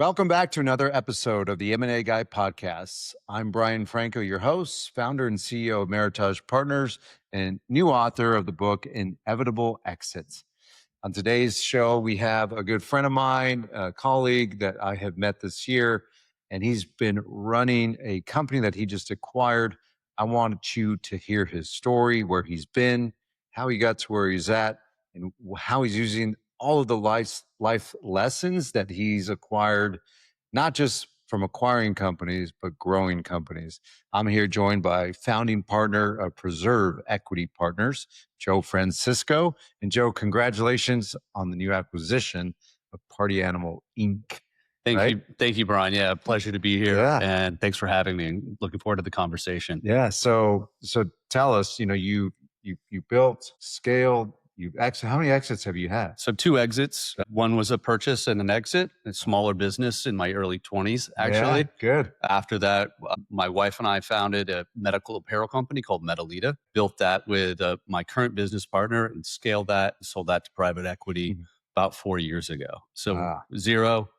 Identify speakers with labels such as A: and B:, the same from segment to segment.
A: Welcome back to another episode of the M&A Guy podcast. I'm Brian Franco, your host, founder and CEO of Meritage Partners, and new author of the book Inevitable Exits. On today's show, we have a good friend of mine, a colleague that I have met this year, and he's been running a company that he just acquired. I wanted you to hear his story, where he's been, how he got to where he's at, and how he's using all of the life lessons that he's acquired, not just from acquiring companies, but growing companies. I'm here joined by founding partner of Preserve Equity Partners, Joe Francisco. And Joe, congratulations on the new acquisition of Party Animal Inc.
B: Thank you, Brian. Yeah, pleasure to be here.
A: Yeah.
B: And thanks for having me. Looking forward to the conversation.
A: Yeah. So tell us, you built, scaled, how many exits have you had?
B: So 2 exits. One was a purchase and an exit, a smaller business in my early 20s, actually.
A: Yeah, good.
B: After that, my wife and I founded a medical apparel company called Metalita, built that with my current business partner and scaled that, sold that to private equity about 4 years ago. So 0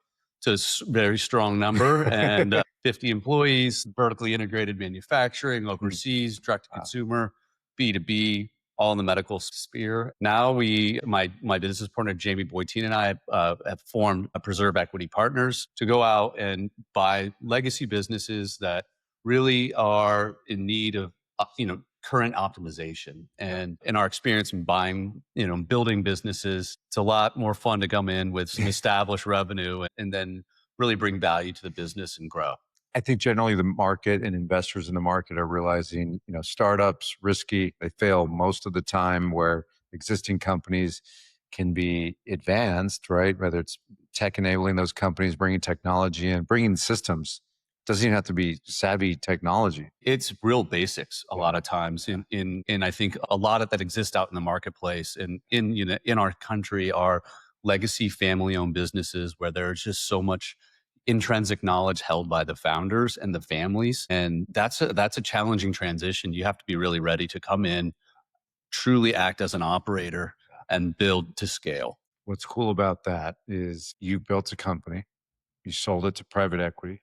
B: to a very strong number and 50 employees, vertically integrated manufacturing, overseas, direct to consumer, B2B, all in the medical sphere. Now my business partner, Jamie Boytine, and I have formed a Preserve Equity Partners to go out and buy legacy businesses that really are in need of, current optimization. And in our experience in buying, building businesses, it's a lot more fun to come in with some established revenue and then really bring value to the business and grow.
A: I think generally the market and investors in the market are realizing, startups, risky, they fail most of the time, where existing companies can be advanced, right? Whether it's tech enabling those companies, bringing technology in, bringing systems. Doesn't even have to be savvy technology.
B: It's real basics a lot of times in I think a lot of that exists out in the marketplace and in our country are legacy family owned businesses where there's just so much intrinsic knowledge held by the founders and the families. And that's a challenging transition. You have to be really ready to come in, truly act as an operator and build to scale.
A: What's cool about that is you built a company, you sold it to private equity.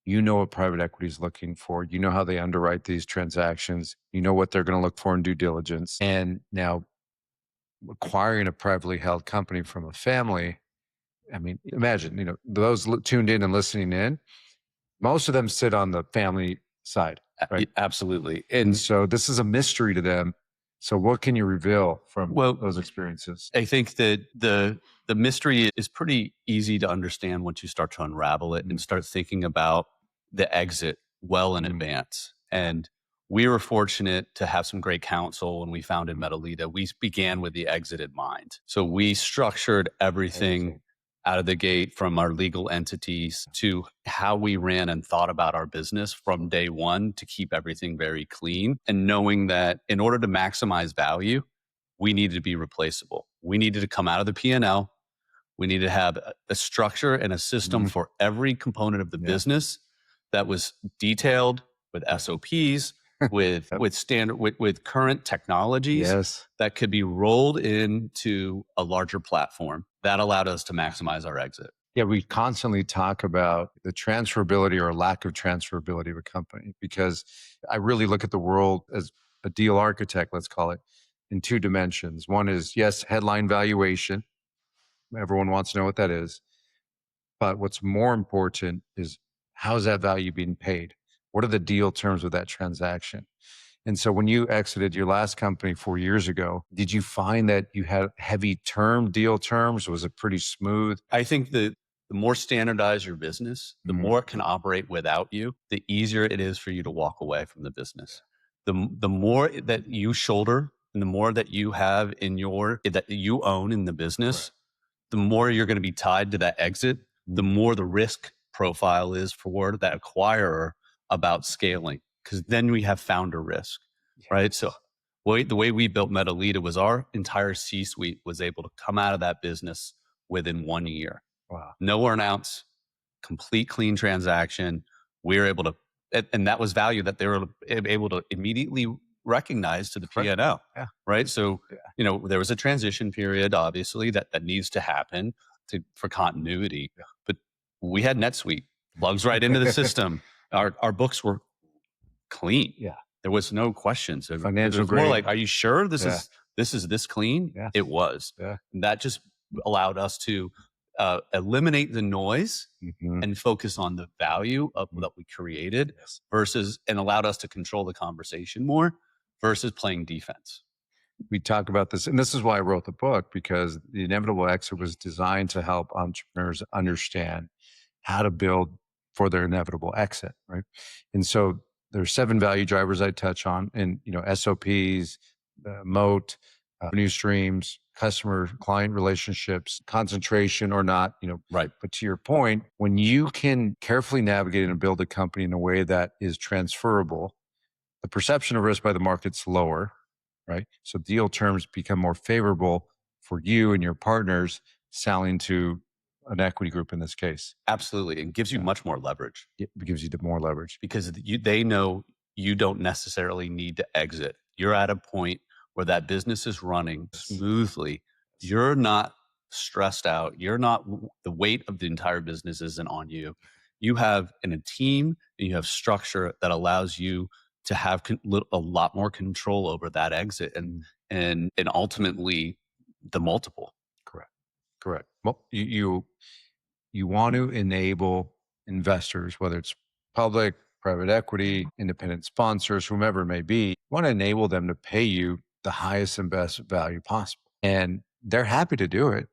A: You know what private equity is looking for. You know how they underwrite these transactions. You know what they're going to look for in due diligence. And now acquiring a privately held company from a family, I mean, imagine, those tuned in and listening in, most of them sit on the family side, right?
B: Absolutely.
A: And so this is a mystery to them. So what can you reveal from those experiences?
B: I think that the mystery is pretty easy to understand once you start to unravel it and start thinking about the exit well in advance. And we were fortunate to have some great counsel when we founded Metalita. We began with the exit in mind. So we structured everything out of the gate, from our legal entities to how we ran and thought about our business from day one, to keep everything very clean, and knowing that in order to maximize value, we needed to be replaceable. We needed to come out of the P&L. We needed to have a structure and a system for every component of the business that was detailed with SOPs, with current technologies that could be rolled into a larger platform. That allowed us to maximize our exit.
A: Yeah, we constantly talk about the transferability or lack of transferability of a company, because I really look at the world as a deal architect, let's call it, in 2 dimensions. One is, yes, headline valuation. Everyone wants to know what that is. But what's more important is, how is that value being paid? What are the deal terms of that transaction? And so when you exited your last company 4 years ago, did you find that you had heavy deal terms? Was it pretty smooth?
B: I think the more standardized your business, the more it can operate without you, the easier it is for you to walk away from the business. The more that you shoulder and the more that you have that you own in the business, the more you're going to be tied to that exit, the more the risk profile is for that acquirer about scaling. Because then we have founder risk, right? So the way we built Metalita was our entire C-suite was able to come out of that business within 1 year.
A: Wow.
B: No earn-outs, complete clean transaction. We were able to, and that was value that they were able to immediately recognize to the P&L, right? So, there was a transition period, obviously, that needs to happen for continuity. But We had NetSuite, plugs right into the system. Our books were clean.
A: Yeah.
B: There was no questions.
A: Financial
B: It was more
A: grade.
B: like, are you sure this
A: Yeah.
B: is this clean?
A: Yes.
B: It was.
A: Yeah.
B: And that just allowed us to eliminate the noise
A: Mhm.
B: and focus on the value of that we created
A: Yes.
B: versus, and allowed us to control the conversation more versus playing defense.
A: We talk about this, and this is why I wrote the book, because the inevitable exit was designed to help entrepreneurs understand how to build for their inevitable exit, right? And so there's 7 value drivers I touch on, and SOPs, moat, revenue streams, customer client relationships, concentration or not,
B: Right.
A: But to your point, when you can carefully navigate and build a company in a way that is transferable, the perception of risk by the market's lower, right? So deal terms become more favorable for you and your partners selling to an equity group in this case.
B: Absolutely. It gives you much more leverage.
A: It gives you the more leverage.
B: Because they know you don't necessarily need to exit. You're at a point where that business is running smoothly. You're not stressed out. You're not, the weight of the entire business isn't on you. You have a team and you have structure that allows you to have a lot more control over that exit and ultimately the multiple.
A: Correct. Well, you want to enable investors, whether it's public, private equity, independent sponsors, whomever it may be, you want to enable them to pay you the highest and best value possible. And they're happy to do it.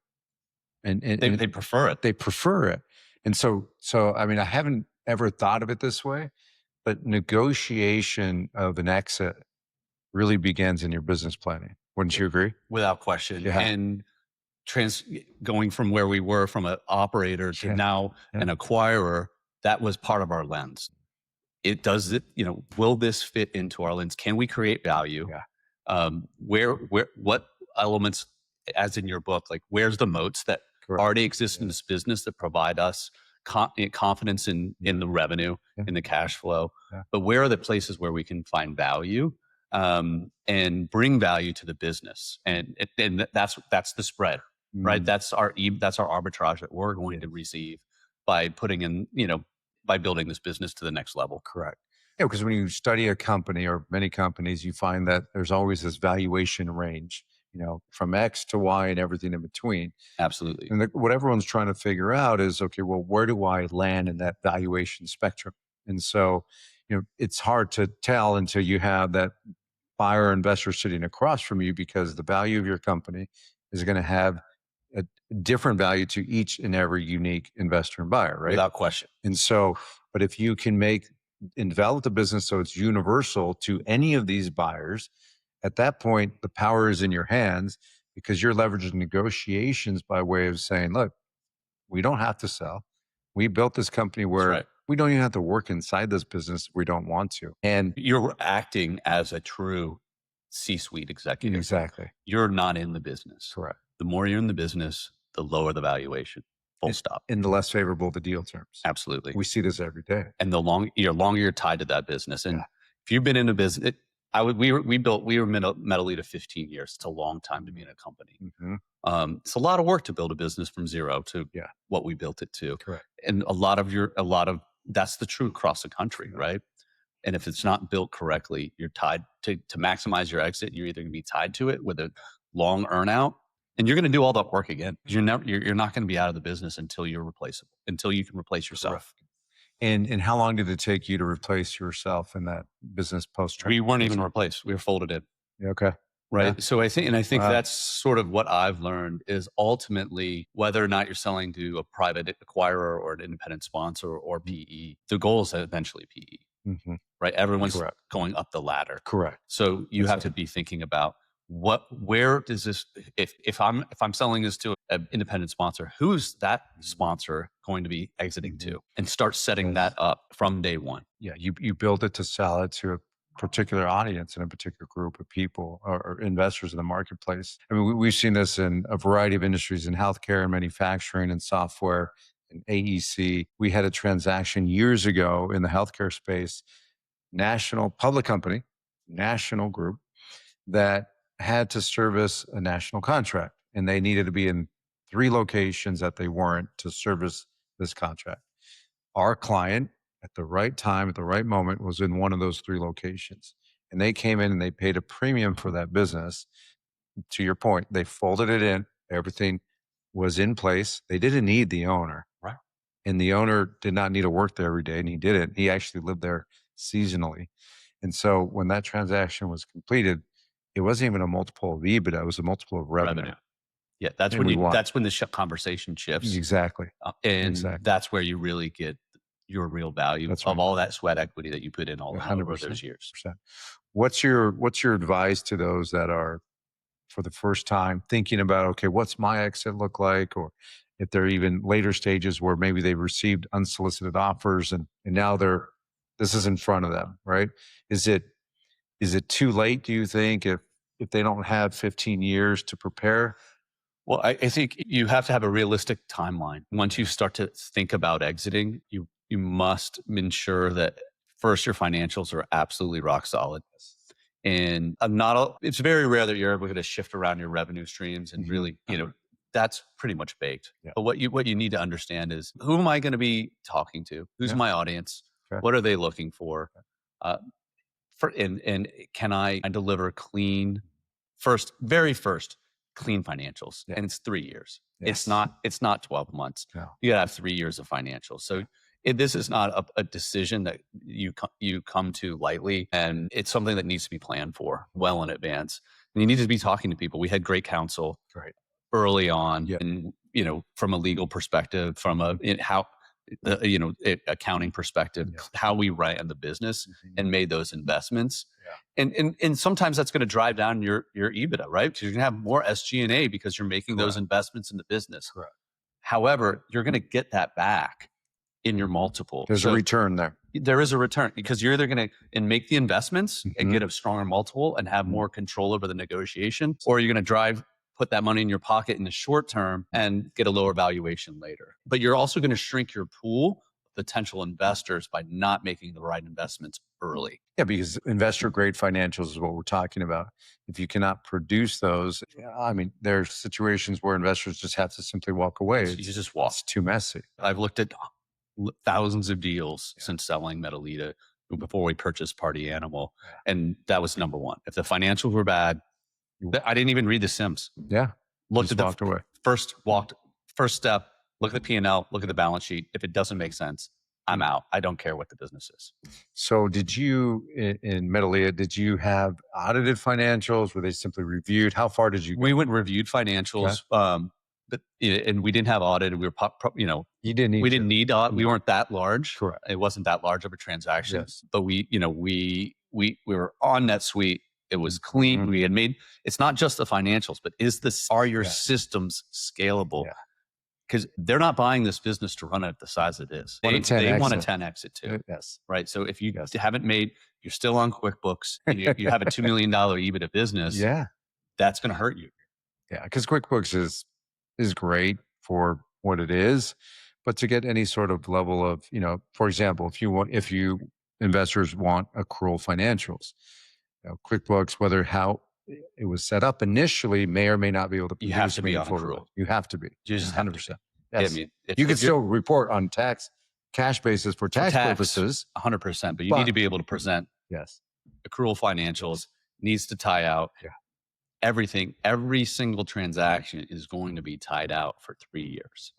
A: And
B: They prefer it.
A: They prefer it. And so I mean, I haven't ever thought of it this way, but negotiation of an exit really begins in your business planning. Wouldn't you agree?
B: Without question.
A: Yeah.
B: And going from where we were from an operator to now an acquirer, that was part of our lens. Will this fit into our lens? Can we create value?
A: Yeah.
B: What elements, as in your book, like where's the moats that already exist in this business that provide us confidence in the revenue, in the cash flow, but where are the places where we can find value and bring value to the business? And that's the spread, right? That's our arbitrage that we're going to receive by putting in, by building this business to the next level.
A: Correct. Yeah, because when you study a company or many companies, you find that there's always this valuation range, from X to Y and everything in between.
B: Absolutely.
A: And what everyone's trying to figure out is, okay, well, where do I land in that valuation spectrum? And so, it's hard to tell until you have that buyer or investor sitting across from you, because the value of your company is going to have a different value to each and every unique investor and buyer, right?
B: Without question.
A: And so, but if you can develop the business so it's universal to any of these buyers, at that point, the power is in your hands, because you're leveraging negotiations by way of saying, look, we don't have to sell. We built this company where we don't even have to work inside this business if we don't want to. And
B: you're acting as a true C-suite executive.
A: Exactly.
B: You're not in the business.
A: Correct.
B: The more you're in the business, the lower the valuation. Full stop.
A: And the less favorable the deal terms.
B: Absolutely.
A: We see this every day.
B: And the longer you're tied to that business. And if you've been in a business, we were Metal to 15 years. It's a long time to be in a company.
A: Mm-hmm.
B: It's a lot of work to build a business from zero to what we built it to.
A: Correct.
B: And that's the truth across the country, right? And if it's not built correctly, you're tied to maximize your exit. You're either going to be tied to it with a long earn out, and you're going to do all that work again. You're not going to be out of the business until you're replaceable, until you can replace yourself.
A: Correct. And how long did it take you to replace yourself in that business post?
B: We weren't even replaced. We were folded in.
A: Okay.
B: Right. Yeah. So I think that's sort of what I've learned is ultimately whether or not you're selling to a private acquirer or an independent sponsor or PE, the goal is eventually PE.
A: Mm-hmm.
B: Right. Everyone's going up the ladder.
A: Correct.
B: So you have to be thinking about where does this, if I'm selling this to an independent sponsor, who's that sponsor going to be exiting to, and start setting that up from day one.
A: Yeah. You build it to sell it to a particular audience and a particular group of people or investors in the marketplace. I mean, we've seen this in a variety of industries, in healthcare and manufacturing and software and AEC. We had a transaction years ago in the healthcare space, national public company, national group that had to service a national contract, and they needed to be in 3 locations that they weren't to service this contract. our client at the right time, at the right moment was in one of those 3 locations. And they came in and they paid a premium for that business. To your point, they folded it in, everything was in place. They didn't need the owner.
B: Right.
A: And the owner did not need to work there every day, and he didn't. He actually lived there seasonally. And so when that transaction was completed, it wasn't even a multiple of EBITDA, it was a multiple of revenue.
B: Yeah, that's
A: And
B: when that's when the conversation shifts.
A: Exactly.
B: And
A: Exactly.
B: that's where you really get your real value
A: That's
B: of
A: right.
B: all that sweat equity that you put in all over
A: 100%.
B: those years.
A: What's your advice to those that are for the first time thinking about, okay, what's my exit look like? Or if they're even later stages where maybe they've received unsolicited offers and now this is in front of them, right? Is it too late, do you think, if they don't have 15 years to prepare?
B: Well, I think you have to have a realistic timeline. Once you start to think about exiting, you must ensure that first your financials are absolutely rock solid. And it's very rare that you're ever going to shift around your revenue streams and really, that's pretty much baked.
A: Yeah.
B: But what you need to understand is, who am I going to be talking to? Who's my audience?
A: Okay.
B: What are they looking for? And can I deliver clean, very first clean financials?
A: Yeah.
B: And it's 3 years.
A: Yes.
B: It's not 12 months.
A: No.
B: You gotta have 3 years of financials. So this is not a decision that you come to lightly, and it's something that needs to be planned for well in advance. And you need to be talking to people. We had great counsel early on, and from a legal perspective, from accounting perspective, how we ran the business and made those investments. And sometimes that's going to drive down your EBITDA, right? Because you're going to have more SG&A because you're making those investments in the business.
A: Correct.
B: However, you're going to get that back in your multiple.
A: There's a return there.
B: There is a return because you're either going to make the investments and get a stronger multiple and have more control over the negotiation, or you're going to put that money in your pocket in the short term and get a lower valuation later. But you're also going to shrink your pool of potential investors by not making the right investments early.
A: Yeah, because investor grade financials is what we're talking about. If you cannot produce those, I mean, there's situations where investors just have to simply walk away.
B: You just walk.
A: It's too messy.
B: I've looked at thousands of deals since selling Metalita before we purchased Party Animal. And that was number one. If the financials were bad, I didn't even read the Sims.
A: Yeah.
B: Looked at
A: walked away.
B: First step, look at the P&L, look at the balance sheet. If it doesn't make sense, I'm out. I don't care what the business is.
A: So did you, in Metalita, did you have audited financials? Were they simply reviewed? How far did you go?
B: We went and reviewed financials, but and we didn't have audited. We were,
A: you didn't need
B: we didn't need audit. We weren't that large.
A: Correct.
B: It wasn't that large of a transaction.
A: Yes.
B: But we were on NetSuite. It was clean. We had made, it's not just the financials, but are your systems scalable?
A: Yeah.
B: Because they're not buying this business to run it the size it is. They want a 10x it too.
A: Yes.
B: Right. So if you haven't made, you're still on QuickBooks and you have a $2 million EBITDA business.
A: Yeah.
B: That's going to hurt you.
A: Yeah. Because QuickBooks is great for what it is, but to get any sort of level of, for example, if you investors want accrual financials, QuickBooks, how it was set up initially, may or may not be able to.
B: You have to be on accrual.
A: You have to be.
B: You just
A: 100%.
B: Yes. I mean,
A: you can still report on cash basis for tax purposes.
B: 100%, but you need to be able to present.
A: Yes.
B: Accrual financials needs to tie out.
A: Yeah.
B: Everything, every single transaction is going to be tied out for 3 years.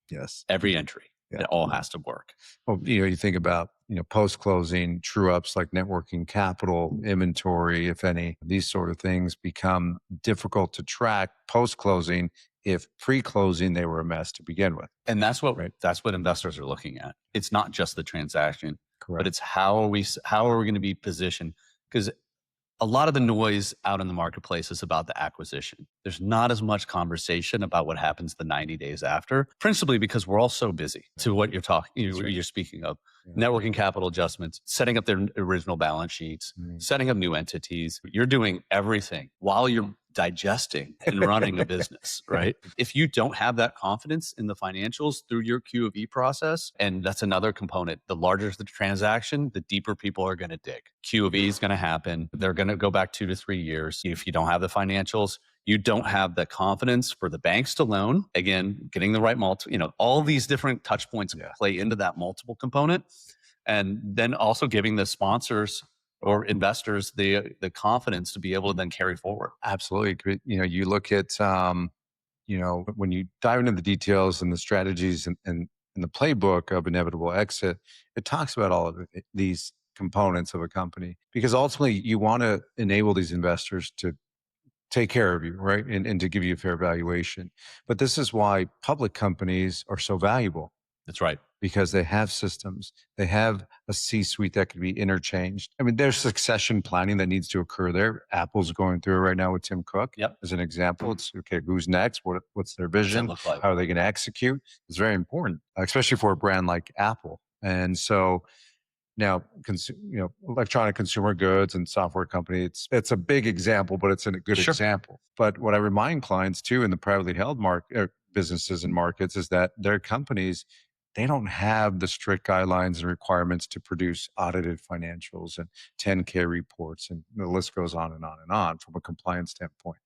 A: Yes.
B: Every entry. Yeah. It all has to work.
A: Well, you think about, post-closing true ups like net working capital, inventory, if any, these sort of things become difficult to track post-closing if pre-closing they were a mess to begin with.
B: And that's what investors are looking at. It's not just the transaction,
A: correct,
B: but it's how are we going to be positioned? Because a lot of the noise out in the marketplace is about the acquisition. There's not as much conversation about what happens the 90 days after, principally because we're all so busy to what you're speaking of. Yeah. Networking capital adjustments, setting up their original balance sheets, setting up new entities. You're doing everything while you're digesting and running a business, right? If you don't have that confidence in the financials through your Q of E process, and that's another component, the larger the transaction, the deeper people are going to dig. Q of E is going to happen. They're going to go back 2 to 3 years. If you don't have the financials, You don't have the confidence for the banks to loan. Again, getting the right multiple, all these different touch points play into that multiple component. And then also giving the sponsors or investors the confidence to be able to then carry forward.
A: Absolutely. You look at, when you dive into the details and the strategies and the playbook of inevitable exit, it talks about all of these components of a company, because ultimately you want to enable these investors to take care of you, right? And to give you a fair valuation. But this is why public companies are so valuable,
B: That's right.
A: because they have systems, they have a C-suite that can be interchanged. I mean, there's succession planning that needs to occur there. Apple's going through it right now with Tim Cook.
B: Yep.
A: As an example, it's okay, who's next? What's their vision?
B: What's that look like?
A: How are they going to execute? It's very important, especially for a brand like Apple. And so now, electronic consumer goods and software company, it's a big example, but it's a good example. But what I remind clients too in the privately held businesses and markets is that their companies, they don't have the strict guidelines and requirements to produce audited financials and 10K reports, and the list goes on and on and on from a compliance standpoint.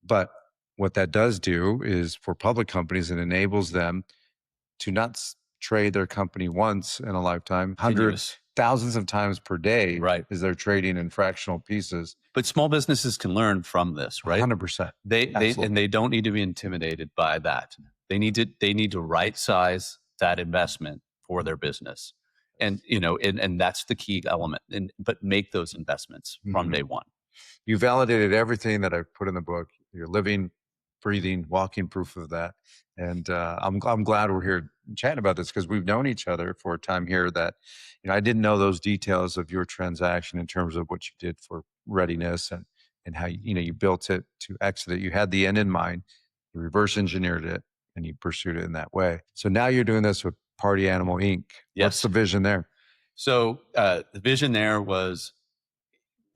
A: But what that does do is, for public companies, it enables them to not trade their company once in a lifetime, hundreds, thousands of times per day,
B: right,
A: as they're trading in fractional pieces.
B: But small businesses can learn from this, right?
A: 100%.
B: They don't need to be intimidated by that. They need to right size that investment for their business, and that's the key element. But make those investments from day one.
A: You validated everything that I put in the book. You're living, breathing, walking proof of that. And I'm glad we're here chatting about this, because we've known each other for a time here that, I didn't know those details of your transaction in terms of what you did for readiness and how, you built it to exit it. You had the end in mind, you reverse engineered it, and you pursued it in that way. So now you're doing this with Party Animal Inc.
B: Yes.
A: What's the vision there?
B: So the vision there was,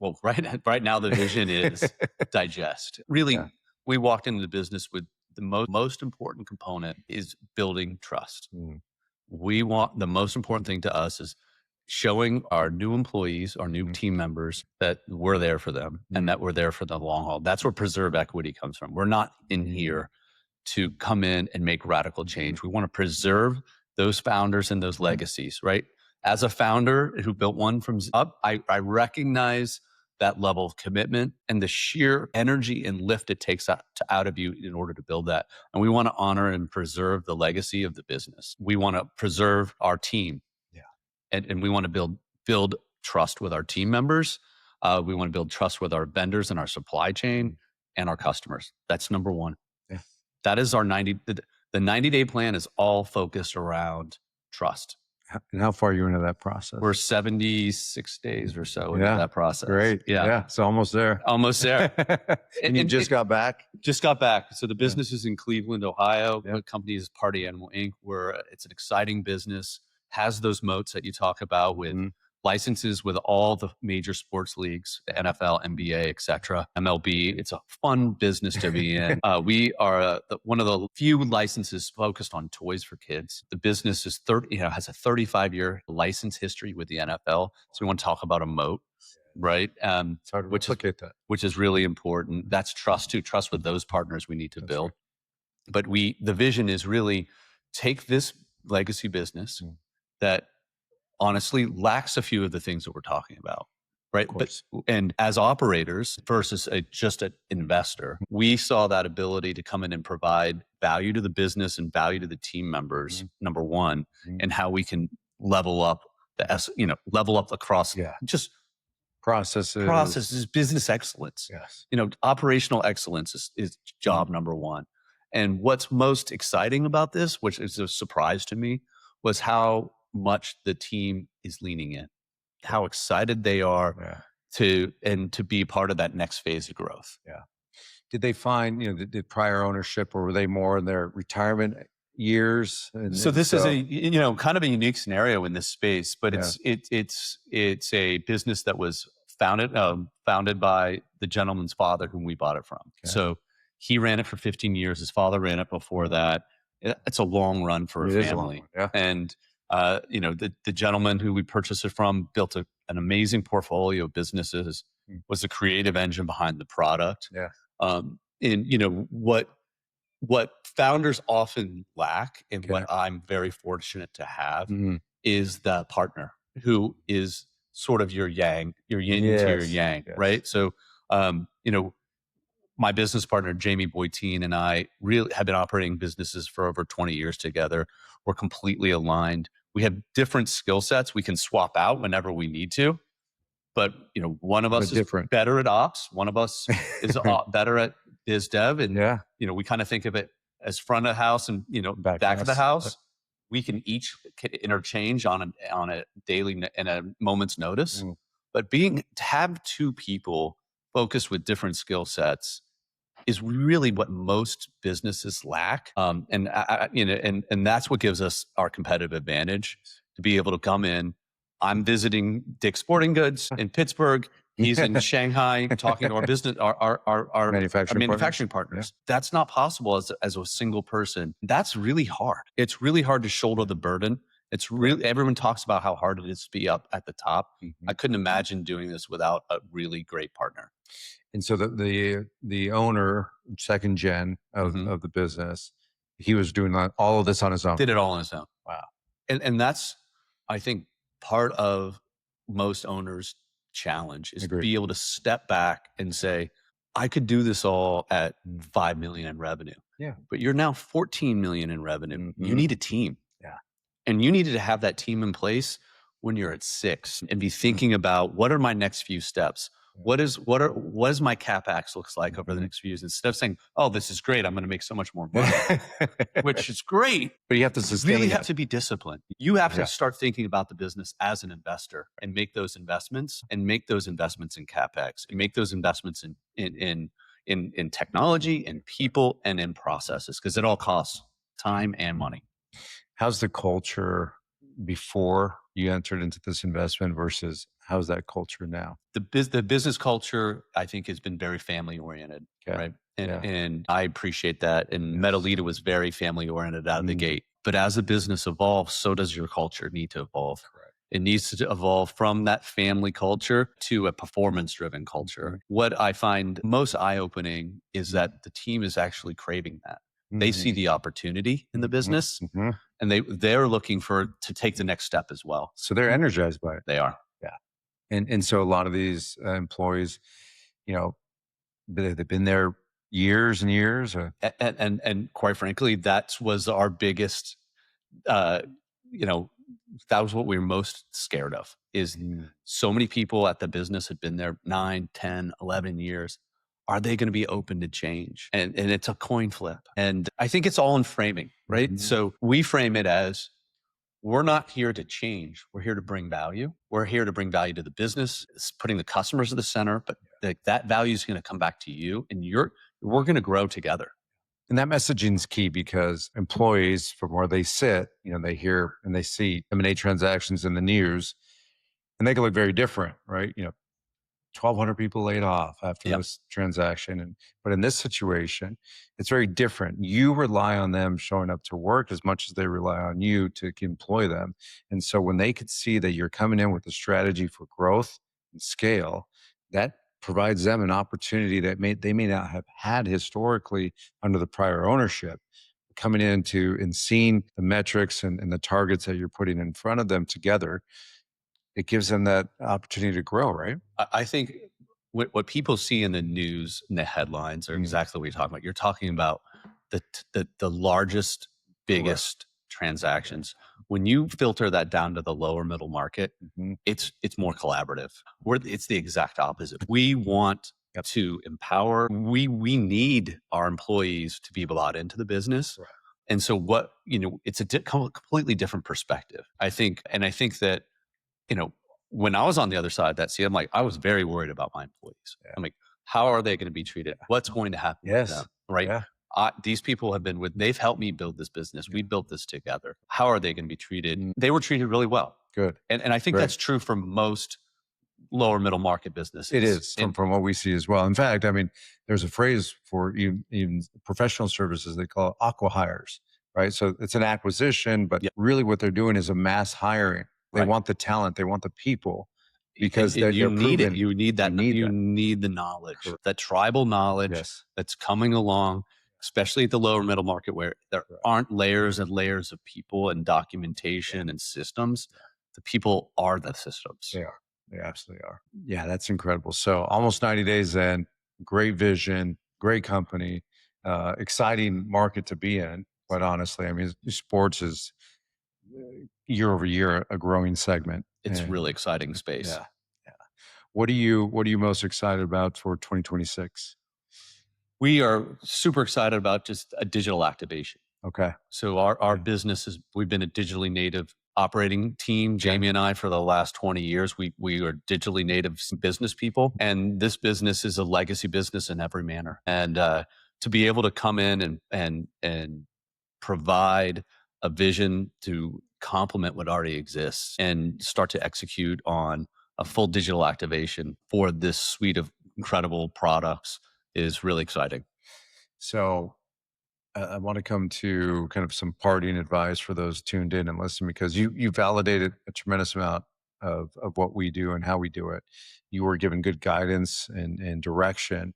B: well, right now the vision is digest. Really, we walked into the business with the most important component is building trust. We want, the most important thing to us is showing our new employees, our new team members, that we're there for them and that we're there for the long haul. That's where preserve equity comes from. We're not in here to come in and make radical change. We want to preserve those founders and those legacies, right? As a founder who built one from up, I recognize that level of commitment and the sheer energy and lift it takes out of you in order to build that. And we want to honor and preserve the legacy of the business. We want to preserve our team. And we want to build trust with our team members. We want to build trust with our vendors and our supply chain and our customers. That's number one. Yeah. That is our the 90-day plan is all focused around trust.
A: And how far are you into that process?
B: We're 76 days or so into that process.
A: Great. Yeah. So almost there.
B: Almost there.
A: and you just got back?
B: Just got back. So the business is in Cleveland, Ohio. The company is Party Animal Inc., where it's an exciting business, has those moats that you talk about with licenses with all the major sports leagues, the NFL, NBA, et cetera, MLB. It's a fun business to be in. We are one of the few licenses focused on toys for kids. The business is has a 35-year license history with the NFL. So we want to talk about a moat, right?
A: It's hard to replicate that.
B: Which is really important. That's trust too. Trust with those partners we need to build. Right. But the vision is really take this legacy business that honestly lacks a few of the things that we're talking about, right? And as operators versus just an investor, we saw that ability to come in and provide value to the business and value to the team members, number one, and how we can level up across just processes, business excellence.
A: Yes.
B: Operational excellence is job number one. And what's most exciting about this, which is a surprise to me, was how much the team is leaning in, how excited they are to be part of that next phase of growth.
A: Yeah. Did they find, did prior ownership, or were they more in their retirement years?
B: So this is a, kind of a unique scenario in this space, but it's a business that was founded by the gentleman's father whom we bought it from. Okay. So he ran it for 15 years. His father ran it before that. It's a long run for a family. And the gentleman who we purchased it from built an amazing portfolio of businesses, was the creative engine behind the product. in, what founders often lack, and
A: Okay.
B: what I'm very fortunate to have,
A: Mhm.
B: is the partner who is sort of your yang, your yin to your
A: Yes.
B: yang,
A: Yes.
B: right? So, my business partner, Jamie Boytine, and I really have been operating businesses for over 20 years together. We're completely aligned. We have different skill sets we can swap out whenever we need to. But, one of us
A: But
B: is
A: different.
B: better at ops. One of us is better at biz dev. And,
A: Yeah.
B: we kind of think of it as front of the house and, back of the house. We can each interchange on a daily and a moment's notice.
A: Mm.
B: But to have two people focused with different skill sets is really what most businesses lack. And and that's what gives us our competitive advantage, to be able to come in. I'm visiting Dick's Sporting Goods in Pittsburgh. He's in Shanghai talking to our business, our manufacturing partners.
A: Yeah.
B: That's not possible as a single person. That's really hard. It's really hard to shoulder the burden. It's really, everyone talks about how hard it is to be up at the top.
A: Mm-hmm.
B: I couldn't imagine doing this without a really great partner.
A: And so the owner, second gen of the business, he was doing all of this on his own.
B: Did it all on his own.
A: Wow.
B: And that's, I think, part of most owners' challenge is to be able to step back and say, I could do this all at 5 million in revenue.
A: Yeah.
B: But you're now 14 million in revenue.
A: Mm-hmm.
B: You need a team.
A: Yeah.
B: And you needed to have that team in place when you're at 6 and be thinking about, what are my next few steps? What is my CapEx looks like over the next few years, instead of saying, oh, this is great, I'm going to make so much more money, which is great.
A: But you have to sustain
B: really have to be disciplined. You have to
A: Yeah.
B: start thinking about the business as an investor and make those investments in CapEx, and make those investments in technology, in people, and in processes, because it all costs time and money.
A: How's the culture before you entered into this investment versus how's that culture now?
B: The business culture, I think, has been very family oriented, right? And I appreciate that. And Metalita was very family oriented out of the gate. But as the business evolves, so does your culture need to evolve.
A: Correct.
B: It needs to evolve from that family culture to a performance driven culture. What I find most eye opening is that the team is actually craving that. They see the opportunity in the business, and they're looking to take the next step as well.
A: So they're energized by it.
B: They are.
A: Yeah. And so a lot of these employees, they've been there years and years.
B: And quite frankly, that was our biggest, that was what we were most scared of, is so many people at the business had been there 9, 10, 11 years. Are they going to be open to change? And it's a coin flip. And I think it's all in framing, right?
A: Mm-hmm.
B: So we frame it as, we're not here to change. We're here to bring value. We're here to bring value to the business. It's putting the customers at the center, but that value is going to come back to you, and we're going to grow together.
A: And that messaging is key, because employees, from where they sit, they hear and they see M&A transactions in the news, and they can look very different, right? 1,200 people laid off after this transaction. But in this situation, it's very different. You rely on them showing up to work as much as they rely on you to employ them. And so when they could see that you're coming in with a strategy for growth and scale, that provides them an opportunity that they may not have had historically under the prior ownership. Coming into and seeing the metrics and the targets that you're putting in front of them together, it gives them that opportunity to grow, right?
B: I think what people see in the news and the headlines are exactly what you're talking about. You're talking about the largest, biggest transactions. When you filter that down to the lower middle market, it's more collaborative. It's the exact opposite. We want to empower. We need our employees to be bought into the business. Right. And so it's a completely different perspective, I think. And I think that, when I was on the other side of that seat, I was very worried about my employees. Yeah. I'm like, how are they going to be treated? What's going to happen with them? Right. Yeah. These people they've helped me build this business. We built this together. How are they going to be treated? They were treated really well.
A: Good.
B: And I think that's true for most lower middle market businesses.
A: It is from what we see as well. In fact, there's a phrase for even professional services, they call it aqua hires, right? So it's an acquisition, but really what they're doing is a mass hiring. They want the talent, they want the people, because
B: and you
A: they're
B: need
A: proven.
B: it. You need that. You
A: that.
B: need the knowledge,
A: Correct.
B: that tribal knowledge
A: Yes.
B: that's coming along, especially at the lower middle market where there
A: Right.
B: aren't layers and layers of people and documentation and systems. The people are the systems.
A: They are. They absolutely are. Yeah, that's incredible. So almost 90 days in, great vision, great company, exciting market to be in, quite honestly. I mean, sports is year over year a growing segment.
B: It's
A: And
B: really exciting space.
A: yeah. Yeah. What are you most excited about for 2026?
B: We are super excited about just a digital activation.
A: Okay.
B: So our business is, we've been a digitally native operating team, Jamie and I, for the last 20 years. We are digitally native business people, and this business is a legacy business in every manner. And to be able to come in and provide a vision to complement what already exists and start to execute on a full digital activation for this suite of incredible products is really exciting.
A: So I want to come to kind of some parting advice for those tuned in and listening, because you validated a tremendous amount of what we do and how we do it. You were given good guidance and direction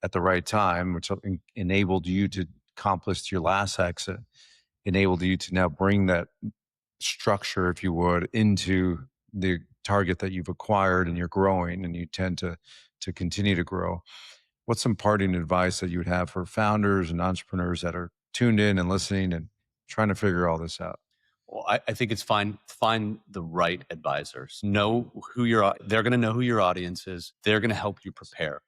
A: at the right time, which enabled you to accomplish your last exit, enabled you to now bring that structure, if you would, into the target that you've acquired, and you're growing and you tend to continue to grow. What's some parting advice that you would have for founders and entrepreneurs that are tuned in and listening and trying to figure all this out?
B: Well, I think it's find the right advisors. Know who they're going to know who your audience is. They're going to help you prepare.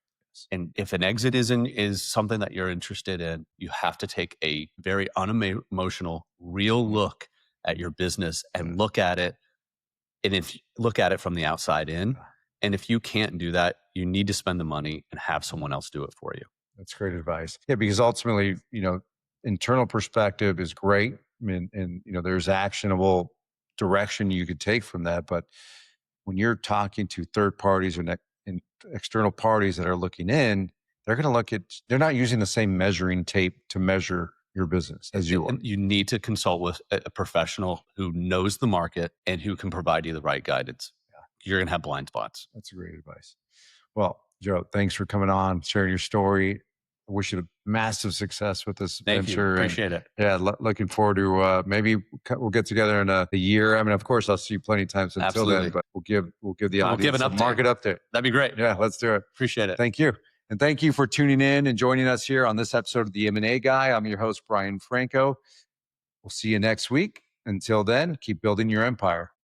B: And if an exit is something that you're interested in, you have to take a very unemotional, real look at your business and look at it. And if you look at it from the outside in, and if you can't do that, you need to spend the money and have someone else do it for you.
A: That's great advice. Yeah, because ultimately, internal perspective is great. I mean, and there's actionable direction you could take from that. But when you're talking to third parties or external parties that are looking in, they're going to look at. They're not using the same measuring tape to measure your business as you are.
B: And you need to consult with a professional who knows the market and who can provide you the right guidance. Yeah. You're going to have blind spots.
A: That's great advice. Well, Joe, thanks for coming on, sharing your story. I wish you massive success with this venture.
B: Appreciate it.
A: Yeah, looking forward to maybe we'll get together in a year. I mean, of course, I'll see you plenty of times until then, but we'll give the audience a market update.
B: That'd be great.
A: Yeah, let's do it.
B: Appreciate it.
A: Thank you. And thank you for tuning in and joining us here on this episode of the M&A Guy. I'm your host, Brian Franco. We'll see you next week. Until then, keep building your empire.